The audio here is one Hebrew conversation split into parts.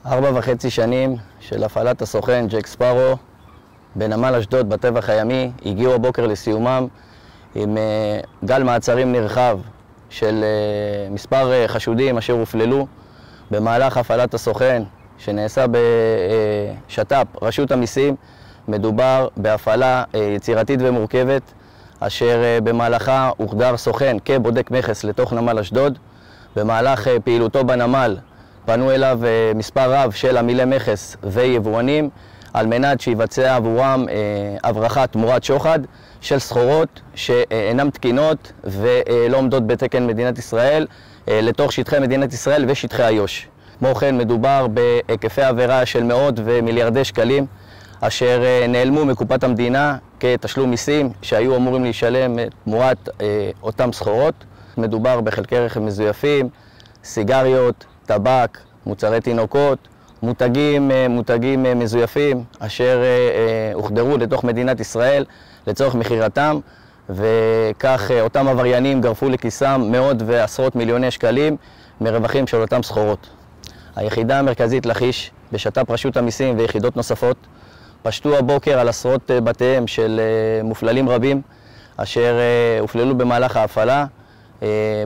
4.5 שנים של הפעלת הסוכן ג'ק ספארו בנמל אשדוד בטווח הימי הגיעו הבוקר לסיומם עם גל מעצרים נרחב של מספר חשודים אשר הופללו במהלך הפעלת הסוכן שנעשה בשת"פ רשות המיסים. מדובר בהפעלה יצירתית ומורכבת אשר במהלכה הוחדר סוכן כבודק מכס לתוך נמל אשדוד. במהלך פעילותו בנמל פנו אליו מספר רב של עמילי מכס ויבואנים על מנת שיבצע עבורם הברחה תמורת שוחד של סחורות שאינן תקינות ולא עומדות בתקן מדינת ישראל לתוך שטחי מדינת ישראל ושטחי איו"ש. כמו כן מדובר בהיקפי עבירה של מאות ומיליארדי שקלים אשר נעלמו מקופת המדינה כתשלום מיסים שהיו אמורים להישלם תמורת אותם סחורות. מדובר בחלקי רכב מזויפים, סיגריות, טבק, מוצרי תינוקות, מותגים מזויפים אשר הוחדרו לתוך מדינת ישראל לצורך מחירתם, וכך אותם עבריינים גרפו לכיסם מאות ועשרות מיליוני שקלים מרווחים של אותם סחורות. היחידה המרכזית לכיש בשת"פ רשות המיסים ויחידות נוספות פשטו הבוקר על עשרות בתיהם של מופללים רבים אשר הופללו במהלך ההפעלה.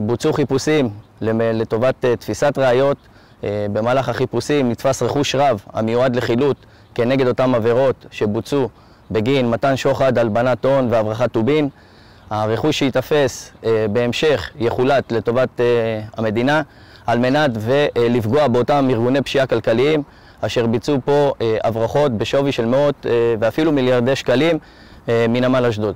בוצעו חיפושים לטובת תפיסת ראיות. במהלך החיפושים נתפס רכוש רב המיועד לחילוט כנגד אותם עבירות שבוצעו בגין מתן שוחד, הלבנת הון והברחת טובין. הרכוש שיתפס בהמשך יחולט לטובת המדינה על מנת ולפגוע באותם ארגוני פשיעה כלכליים אשר ביצעו פה הברחות בשווי של מאות ואפילו מיליארדי שקלים מנמל אשדוד.